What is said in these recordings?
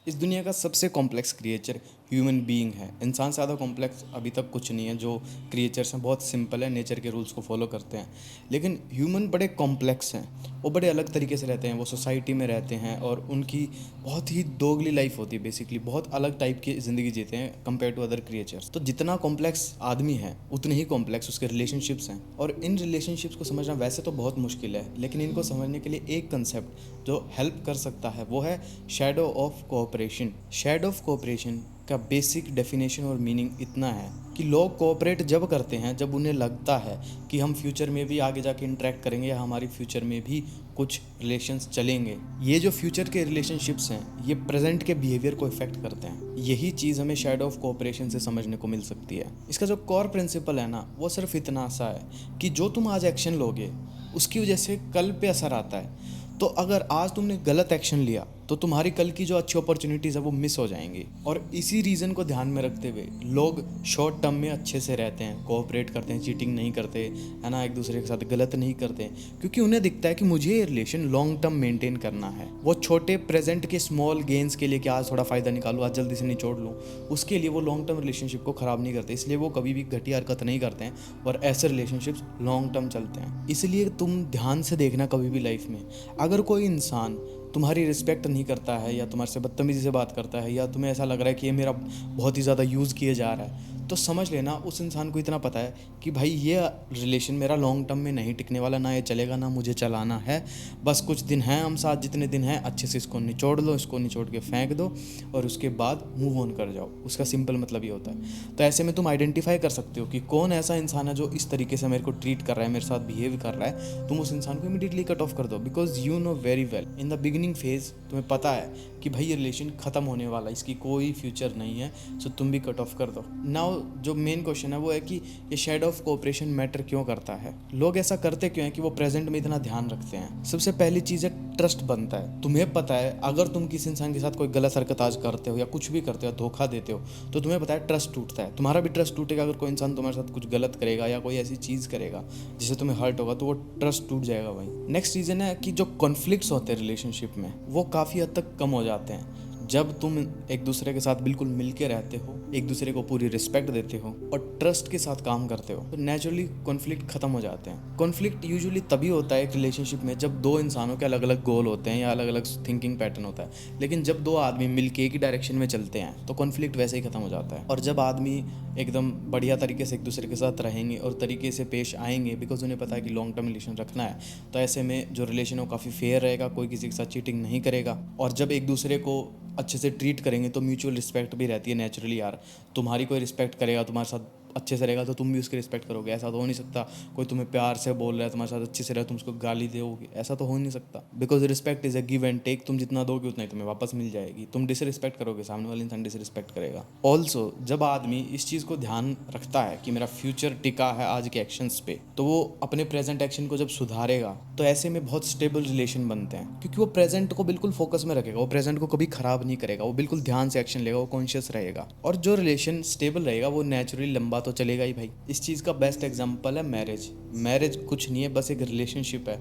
इस दुनिया का सबसे कॉम्प्लेक्स क्रिएचर ह्यूमन बीइंग है। इंसान से ज़्यादा कॉम्प्लेक्स अभी तक कुछ नहीं है। जो क्रिएचर्स हैं बहुत सिंपल है, नेचर के रूल्स को फॉलो करते हैं। लेकिन ह्यूमन बड़े कॉम्प्लेक्स हैं, वो बड़े अलग तरीके से रहते हैं। वो सोसाइटी में रहते हैं और उनकी बहुत ही दोगली लाइफ होती है। बेसिकली बहुत अलग टाइप की ज़िंदगी जीते हैं कंपेयर टू अदर क्रिएचर्स। तो जितना कॉम्प्लेक्स आदमी है उतने ही कॉम्प्लेक्स उसके रिलेशनशिप्स हैं। और इन रिलेशनशिप्स को समझना वैसे तो बहुत मुश्किल है, लेकिन इनको समझने के लिए एक कंसेप्ट जो हेल्प कर सकता है वो है shadow of cooperation. Shadow of cooperation का बेसिक डेफिनेशन और मीनिंग इतना है कि लोग कोऑपरेट जब करते हैं जब उन्हें लगता है कि हम फ्यूचर में भी आगे जाके इंटरेक्ट करेंगे या हमारी फ्यूचर में भी कुछ रिलेशंस चलेंगे। ये जो फ्यूचर के रिलेशनशिप्स हैं ये प्रेजेंट के बिहेवियर को इफेक्ट करते हैं। यही चीज़ हमें शैडो ऑफ कोऑपरेशन से समझने को मिल सकती है। इसका जो कोर प्रिंसिपल है ना वो सिर्फ इतना सा है कि जो तुम आज एक्शन लोगे उसकी वजह से कल पे असर आता है। तो अगर आज तुमने गलत एक्शन लिया तो तुम्हारी कल की जो अच्छी अपॉर्चुनिटीज़ है वो मिस हो जाएंगी। और इसी रीज़न को ध्यान में रखते हुए लोग शॉर्ट टर्म में अच्छे से रहते हैं, कोऑपरेट करते हैं, चीटिंग नहीं करते है ना, एक दूसरे के साथ गलत नहीं करते, क्योंकि उन्हें दिखता है कि मुझे ये रिलेशन लॉन्ग टर्म मेंटेन करना है। वो छोटे प्रेजेंट के स्मॉल गेंस के लिए कि आज थोड़ा फ़ायदा निकालूँ, आज जल्दी से निचोड़ लूँ, उसके लिए वो लॉन्ग टर्म रिलेशनशिप को ख़राब नहीं करते। इसलिए वो कभी भी घटिया हरकत नहीं करते हैं और ऐसे रिलेशनशिप्स लॉन्ग टर्म चलते हैं। इसलिए तुम ध्यान से देखना कभी भी लाइफ में, अगर कोई इंसान तुम्हारी रिस्पेक्ट नहीं करता है या तुम्हारे से बदतमीज़ी से बात करता है या तुम्हें ऐसा लग रहा है कि ये मेरा बहुत ही ज़्यादा यूज़ किया जा रहा है, तो समझ लेना उस इंसान को इतना पता है कि भाई ये रिलेशन मेरा लॉन्ग टर्म में नहीं टिकने वाला, ना ये चलेगा, ना मुझे चलाना है। बस कुछ दिन हैं हम साथ, जितने दिन हैं अच्छे से इसको निचोड़ लो, इसको निचोड़ के फेंक दो और उसके बाद मूव ऑन कर जाओ। उसका सिंपल मतलब ये होता है। तो ऐसे में तुम आइडेंटिफाई कर सकते हो कि कौन ऐसा इंसान है जो इस तरीके से मेरे को ट्रीट कर रहा है, मेरे साथ बिहेव कर रहा है। तुम उस इंसान को इमीडिएटली कट ऑफ कर दो, because you know very well in the beginning phase तुम्हें पता है कि भाई ये रिलेशन ख़त्म होने वाला है, इसकी कोई फ्यूचर नहीं है। सो तुम भी कट ऑफ कर दो। नाउ जो मेन क्वेश्चन है वो है कि ये शेडो ऑफ कोऑपरेशन मैटर क्यों करता है, लोग ऐसा करते क्यों हैं कि वो प्रेजेंट में इतना ध्यान रखते हैं। सबसे पहली चीज़ है ट्रस्ट बनता है। तुम्हें पता है अगर तुम किसी इंसान के साथ कोई गलत हरकत आज करते हो या कुछ भी करते हो, धोखा देते हो, तो तुम्हें पता है ट्रस्ट टूटता है। तुम्हारा भी ट्रस्ट टूटेगा अगर कोई इंसान तुम्हारे साथ कुछ गलत करेगा या कोई ऐसी चीज़ करेगा जिससे तुम्हें हर्ट होगा, तो वो ट्रस्ट टूट जाएगा भाई। नेक्स्ट रीज़न है कि जो कॉन्फ्लिक्ट्स होते हैं रिलेशनशिप में वो काफ़ी हद तक कम हो जाते हैं जब तुम एक दूसरे के साथ बिल्कुल मिल के रहते हो, एक दूसरे को पूरी रिस्पेक्ट देते हो और ट्रस्ट के साथ काम करते हो, तो नेचुरली कॉन्फ्लिक्ट खत्म हो जाते हैं। कॉन्फ्लिक्ट यूजुअली तभी होता है एक रिलेशनशिप में जब दो इंसानों के अलग अलग गोल होते हैं या अलग अलग थिंकिंग पैटर्न होता है। लेकिन जब दो आदमी मिल के एक ही डायरेक्शन में चलते हैं तो कॉन्फ्लिक्ट वैसे ही खत्म हो जाता है। और जब आदमी एकदम बढ़िया तरीके से एक दूसरे के साथ रहेंगे और तरीके से पेश आएंगे, बिकॉज उन्हें पता है कि लॉन्ग टर्म रिलेशन रखना है, तो ऐसे में जो रिलेशन है वो काफ़ी फेयर रहेगा, कोई किसी के साथ चीटिंग नहीं करेगा। और जब एक दूसरे को अच्छे से ट्रीट करेंगे तो म्यूचुअल रिस्पेक्ट भी रहती है नेचुरली। यार तुम्हारी कोई रिस्पेक्ट करेगा, तुम्हारे साथ अच्छे से रहेगा तो तुम भी उसकी रिस्पेक्ट करोगे। ऐसा तो हो नहीं सकता कोई तुम्हें प्यार से बोल रहा है, तुम्हारे साथ अच्छे से रहे, तुम उसको गाली दोगे, ऐसा तो हो नहीं सकता। Because respect is a give and take. तुम जितना दोगे उतना ही तुम्हें वापस मिल जाएगी। तुम डिसरिस्पेक्ट करोगे, सामने वाले इंसान डिसरिस्पेक्ट करेगा। ऑल्सो जब आदमी इस चीज़ को ध्यान रखता है कि मेरा फ्यूचर टिका है आज के एक्शंस पे, तो वो अपने प्रेजेंट एक्शन को जब सुधारेगा तो ऐसे में बहुत स्टेबल रिलेशन बनते हैं, क्योंकि वो प्रेजेंट को बिल्कुल फोकस में रखेगा, वो प्रेजेंट को कभी खराब नहीं करेगा, वो बिल्कुल ध्यान से एक्शन लेगा, वो कॉन्शियस रहेगा। और जो रिलेशन स्टेबल रहेगा वो नेचुरली लंबा तो चलेगा ही भाई। इस चीज़ का बेस्ट एग्जांपल है मैरिज। मैरिज कुछ नहीं है, बस एक रिलेशनशिप है,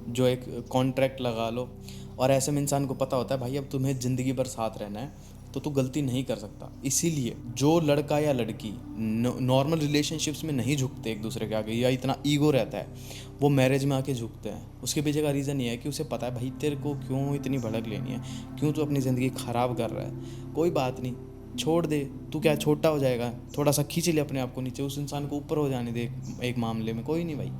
जो एक कॉन्ट्रैक्ट लगा लो। और ऐसे में इंसान को पता होता है भाई अब तुम्हें ज़िंदगी भर साथ रहना है तो तू गलती नहीं कर सकता। इसीलिए जो लड़का या लड़की नॉर्मल रिलेशनशिप्स में नहीं झुकते एक दूसरे के आगे या इतना ईगो रहता है, वो मैरिज में आके झुकते हैं। उसके पीछे का रीज़न ये है कि उसे पता है भाई तेरे को क्यों इतनी भड़क लेनी है, क्यों तू अपनी ज़िंदगी ख़राब कर रहा है। कोई बात नहीं, छोड़ दे, तू क्या छोटा हो जाएगा, थोड़ा सा खींच ले अपने आप को नीचे, उस इंसान को ऊपर हो जाने दे एक मामले में, कोई नहीं भाई।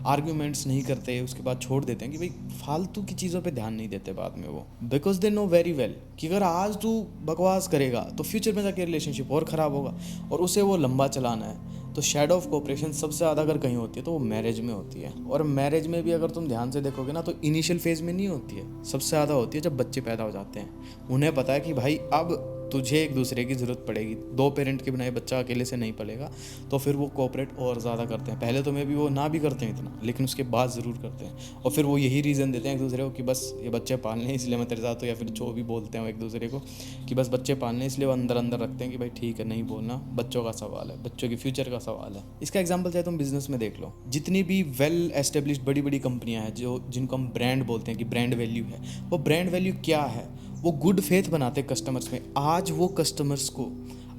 आर्ग्यूमेंट्स नहीं करते, उसके बाद छोड़ देते हैं कि भाई फालतू की चीज़ों पे ध्यान नहीं देते बाद में वो, because they know very well कि अगर आज तू बकवास करेगा तो फ्यूचर में जाके रिलेशनशिप और ख़राब होगा और उसे वो लंबा चलाना है। तो शैडो ऑफ कोऑपरेशन सबसे ज़्यादा अगर कहीं होती है तो वो मैरिज में होती है। और मैरिज में भी अगर तुम ध्यान से देखोगे ना तो इनिशियल फेज में नहीं होती है, सबसे ज़्यादा होती है जब बच्चे पैदा हो जाते हैं। उन्हें पता है कि भाई अब तुझे एक दूसरे की ज़रूरत पड़ेगी, दो पेरेंट के बिना बच्चा अकेले से नहीं पलेगा, तो फिर वो कोऑपरेट और ज़्यादा करते हैं। पहले तो मे भी वो ना भी करते हैं इतना, लेकिन उसके बाद ज़रूर करते हैं। और फिर वो यही रीज़न देते हैं एक दूसरे को कि बस ये बच्चे पालने हैं इसलिए मैं तेरे साथ हूँ, या फिर जो भी बोलते हैं वो एक दूसरे को कि बस बच्चे पालने हैं इसलिए वो अंदर अंदर रखते हैं कि भाई ठीक है नहीं बोलना, बच्चों का सवाल है, बच्चों की फ्यूचर का सवाल है। इसका एग्जाम्पल चाहे तुम बिजनेस में देख लो, जितनी भी वेल एस्टेब्लिश्ड बड़ी बड़ी कंपनियां हैं जो जिनको हम ब्रांड बोलते हैं कि ब्रांड वैल्यू है, वो ब्रांड वैल्यू क्या है? वो गुड फेथ बनाते कस्टमर्स में। आज वो कस्टमर्स को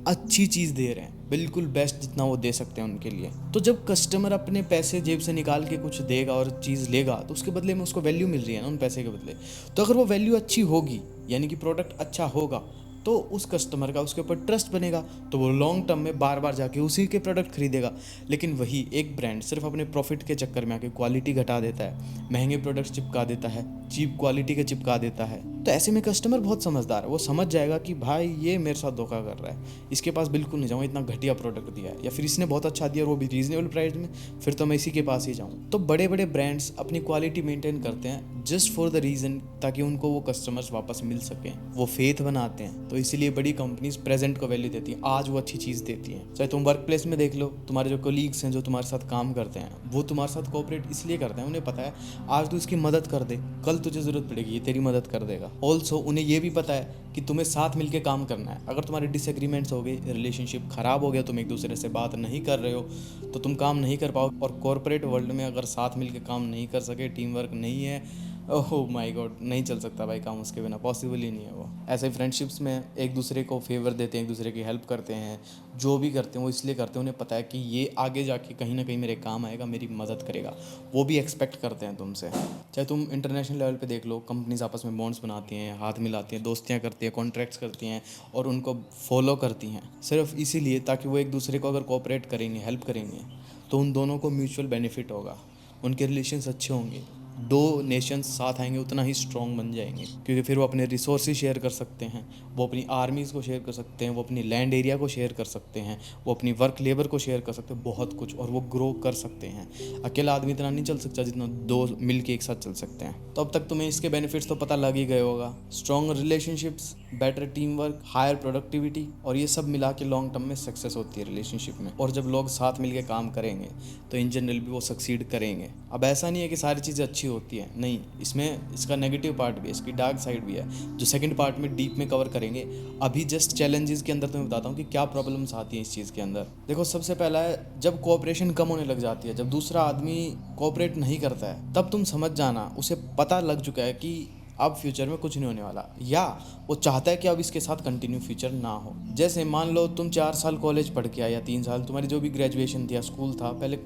अच्छी चीज़ दे रहे हैं, बिल्कुल बेस्ट जितना वो दे सकते हैं उनके लिए। तो जब कस्टमर अपने पैसे जेब से निकाल के कुछ देगा और चीज़ लेगा, तो उसके बदले में उसको वैल्यू मिल रही है ना उन पैसे के बदले। तो अगर वो वैल्यू अच्छी होगी, यानी कि प्रोडक्ट अच्छा होगा, तो उस कस्टमर का उसके ऊपर ट्रस्ट बनेगा, तो वो लॉन्ग टर्म में बार बार जाके उसी के प्रोडक्ट खरीदेगा। लेकिन वही एक ब्रांड सिर्फ अपने प्रॉफिट के चक्कर में आके क्वालिटी घटा देता है, महंगे प्रोडक्ट्स चिपका देता है, चीप क्वालिटी के चिपका देता है, तो ऐसे में कस्टमर बहुत समझदार है, वो समझ जाएगा कि भाई ये मेरे साथ धोखा कर रहा है, इसके पास बिल्कुल नहीं जाऊँगा, इतना घटिया प्रोडक्ट दिया है, या फिर इसने बहुत अच्छा दिया और वो भी रीजनेबल प्राइस में, फिर तो मैं इसी के पास ही जाऊँ। तो बड़े बड़े ब्रांड्स अपनी क्वालिटी मेंटेन करते हैं जस्ट फॉर द रीज़न ताकि उनको वो कस्टमर्स वापस मिल सकें, वो फेथ बनाते हैं। तो इसीलिए बड़ी कंपनीज प्रेजेंट को वैल्यू देती हैं, आज वो अच्छी चीज़ देती हैं। चाहे तुम वर्क प्लेस में देख लो, तुम्हारे जो कोलीग्स हैं जो तुम्हारे साथ काम करते हैं, वो तुम्हारे साथ कोऑपरेट इसलिए करते हैं, उन्हें पता है आज तू इसकी मदद कर दे, कल तुझे ज़रूरत पड़ेगी ये तेरी मदद कर देगा। ऑल्सो उन्हें ये भी पता है कि तुम्हें साथ मिलकर काम करना है। अगर तुम्हारे डिसएग्रीमेंट्स हो गए, रिलेशनशिप ख़राब हो गया, तुम एक दूसरे से बात नहीं कर रहे हो, तो तुम काम नहीं कर पाओ। और कॉर्पोरेट वर्ल्ड में अगर साथ मिलकर काम नहीं कर सके, टीम वर्क नहीं है, ओह माय गॉड, नहीं चल सकता भाई काम, उसके बिना पॉसिबल ही नहीं है वो। ऐसे ही फ्रेंडशिप्स में एक दूसरे को फेवर देते हैं, एक दूसरे की हेल्प करते हैं, जो भी करते हैं वो इसलिए करते हैं, उन्हें पता है कि ये आगे जाके कहीं ना कहीं मेरे काम आएगा, मेरी मदद करेगा, वो भी एक्सपेक्ट करते हैं तुमसे। चाहे तुम इंटरनेशनल लेवल पे देख लो, कंपनीज आपस में बॉन्ड्स बनाती हैं, हाथ मिलाती हैं, दोस्तियाँ करती हैं, कॉन्ट्रैक्ट्स करती हैं और उनको फॉलो करती हैं, सिर्फ इसीलिए ताकि वो एक दूसरे को अगर कोऑपरेट करेंगे, हेल्प करेंगे, तो उन दोनों को म्यूचुअल बेनिफिट होगा, उनके रिलेशंस अच्छे होंगे, दो नेशंस साथ आएंगे उतना ही स्ट्रॉन्ग बन जाएंगे, क्योंकि फिर वो अपने रिसोर्सेज शेयर कर सकते हैं, वो अपनी आर्मीज़ को शेयर कर सकते हैं, वो अपनी लैंड एरिया को शेयर कर सकते हैं, वो अपनी वर्क लेबर को शेयर कर सकते हैं, बहुत कुछ, और वो ग्रो कर सकते हैं। अकेला आदमी इतना नहीं चल सकता जितना दो मिल के एक साथ चल सकते हैं। तो अब तक तुम्हें इसके बेनिफिट्स तो पता लग ही गए होगा, strong relationships, better team work, higher productivity, और ये सब मिला के लॉन्ग टर्म में सक्सेस होती है रिलेशनशिप में। और जब लोग साथ मिल के काम करेंगे तो इन जनरल भी वो सक्सीड करेंगे। अब ऐसा नहीं है कि सारी चीज़ें अच्छी होती है, नहीं, इसमें इसका नेगेटिव पार्ट भी है, इसकी डार्क साइड भी है, जो सेकंड पार्ट में डीप में कवर करेंगे। अभी जस्ट चैलेंजेस के अंदर तुम्हें बताता हूँ कि क्या प्रॉब्लम्स आती हैं इस चीज़ के अंदर। देखो, सबसे पहला है जब कोऑपरेशन कम होने लग जाती है, जब दूसरा आदमी कोऑपरेट नहीं करता है, तब तुम समझ जाना उसे पता लग चुका है कि अब फ्यूचर में कुछ नहीं होने वाला, या वो चाहता है कि अब इसके साथ कंटिन्यू फ्यूचर ना हो। जैसे मान लो तुम 4 साल कॉलेज पढ़ के आए या 3 साल, तुम्हारी जो भी ग्रेजुएशन थी या स्कूल था, पहले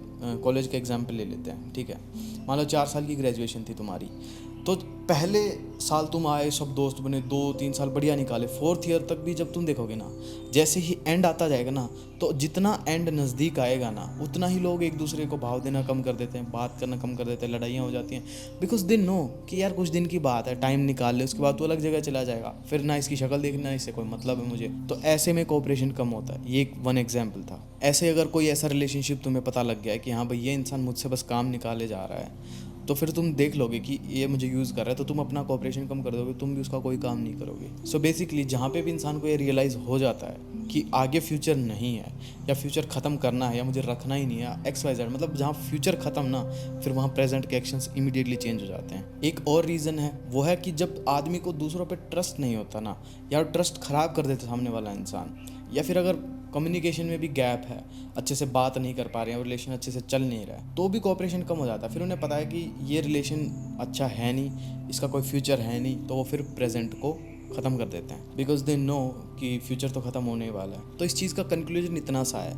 कॉलेज का एग्जाम्पल ले लेते हैं, ठीक है। मान लो 4 साल की ग्रेजुएशन थी तुम्हारी, तो पहले साल तुम आए, सब दोस्त बने, 2-3 साल बढ़िया निकाले, 4th ईयर तक भी जब तुम देखोगे ना, जैसे ही एंड आता जाएगा ना, तो जितना एंड नज़दीक आएगा ना, उतना ही लोग एक दूसरे को भाव देना कम कर देते हैं, बात करना कम कर देते हैं, लड़ाइयाँ हो जाती हैं, बिकॉज दे नो कि यार कुछ दिन की बात है, टाइम निकाल ले, उसके बाद तो अलग जगह चला जाएगा, फिर ना इसकी शक्ल देखना, इससे कोई मतलब है मुझे। तो ऐसे में कोऑपरेशन कम होता है। ये एक वन एग्जाम्पल था। ऐसे अगर कोई ऐसा रिलेशनशिप तुम्हें पता लग गया है कि हाँ भाई ये इंसान मुझसे बस काम निकाले जा रहा है, तो फिर तुम देख लोगे कि ये मुझे यूज़ कर रहा है, तो तुम अपना कोऑपरेशन कम कर दोगे, तुम भी उसका कोई काम नहीं करोगे। सो बेसिकली जहाँ पे भी इंसान को ये रियलाइज़ हो जाता है कि आगे फ्यूचर नहीं है, या फ्यूचर ख़त्म करना है, या मुझे रखना ही नहीं है, XYZ, मतलब जहाँ फ्यूचर ख़त्म ना, फिर वहाँ प्रेजेंट के एक्शंस इमीडिएटली चेंज हो जाते हैं। एक और रीज़न है, वो है कि जब आदमी को दूसरों पे ट्रस्ट नहीं होता ना, या ट्रस्ट ख़राब कर देता सामने वाला इंसान, या फिर अगर कम्युनिकेशन में भी गैप है, अच्छे से बात नहीं कर पा रहे हैं, रिलेशन अच्छे से चल नहीं रहा है, तो भी कोऑपरेशन कम हो जाता है। फिर उन्हें पता है कि ये रिलेशन अच्छा है नहीं, इसका कोई फ्यूचर है नहीं, तो वो फिर प्रेजेंट को ख़त्म कर देते हैं, बिकॉज दे नो कि फ्यूचर तो ख़त्म होने वाला है। तो इस चीज़ का कंक्लूजन इतना सा है,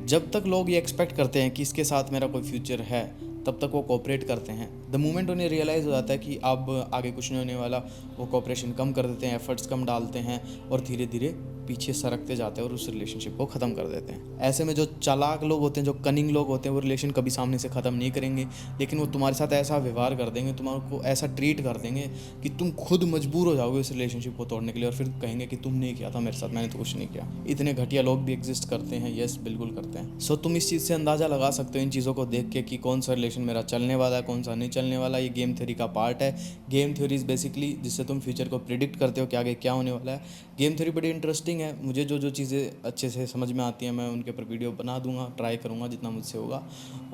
जब तक लोग ये एक्सपेक्ट करते हैं कि इसके साथ मेरा कोई फ्यूचर है, तब तक वो कोऑपरेट करते हैं। द मोमेंट उन्हें रियलाइज़ हो जाता है कि अब आगे कुछ नहीं होने वाला, वो कोऑपरेशन कम कर देते हैं, एफर्ट्स कम डालते हैं, और धीरे धीरे पीछे सरकते जाते हैं और उस रिलेशनशिप को ख़त्म कर देते हैं। ऐसे में जो चालाक लोग होते हैं, जो कनिंग लोग होते हैं, वो रिलेशन कभी सामने से ख़त्म नहीं करेंगे, लेकिन वो तुम्हारे साथ ऐसा व्यवहार कर देंगे, तुम्हारे को ऐसा ट्रीट कर देंगे कि तुम खुद मजबूर हो जाओगे उस रिलेशनशिप को तोड़ने के लिए, और फिर कहेंगे कि तुमने किया था मेरे साथ, मैंने तो कुछ नहीं किया। इतने घटिया लोग भी एग्जिस्ट करते हैं, यस बिल्कुल करते हैं। सो तुम इस चीज़ से अंदाज़ा लगा सकते हो इन चीज़ों को देख के कि कौन सा रिलेशन मेरा चलने वाला है, कौन सा नहीं चलने वाला। ये गेम थ्योरी का पार्ट है। गेम थ्योरी इज़ बेसिकली जिससे तुम फ्यूचर को प्रिडिक्ट करते हो कि आगे क्या होने वाला है। गेम थ्योरी बड़ी इंटरेस्टिंग लर्निंग है, मुझे जो जो चीज़ें अच्छे से समझ में आती हैं मैं उनके ऊपर वीडियो बना दूंगा, ट्राई करूंगा जितना मुझसे होगा।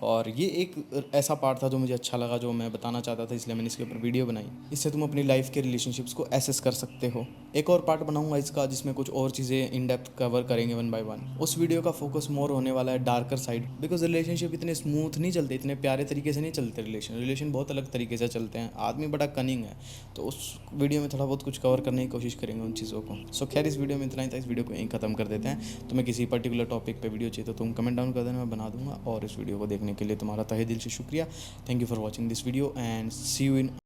और ये एक ऐसा पार्ट था जो मुझे अच्छा लगा, जो मैं बताना चाहता था, इसलिए मैंने इसके ऊपर वीडियो बनाई। इससे तुम अपनी लाइफ के रिलेशनशिप्स को एसेस कर सकते हो। एक और पार्ट बनाऊंगा इसका जिसमें कुछ और चीज़ें इन डेप्थ कवर करेंगे वन बाय वन। उस वीडियो का फोकस मोर होने वाला है डार्कर साइड, बिकॉज रिलेशनशिप इतने स्मूथ नहीं चलते, इतने प्यारे तरीके से नहीं चलते। रिलेशन बहुत अलग तरीके से चलते हैं, आदमी बड़ा कनिंग है। तो उस वीडियो में थोड़ा बहुत कुछ कवर करने की कोशिश करेंगे उन चीज़ों को। सो खैर इस वीडियो में इतना ही था, इस वीडियो को यहीं ख़त्म कर देते हैं। तुम्हें किसी पर्टिकुलर टॉपिक पे वीडियो चाहिए तो तुम कमेंट डाउन कर देना, मैं बना दूंगा। और इस वीडियो को देखने के लिए तुम्हारा तहे दिल से शुक्रिया। Thank you for watching this video and see you in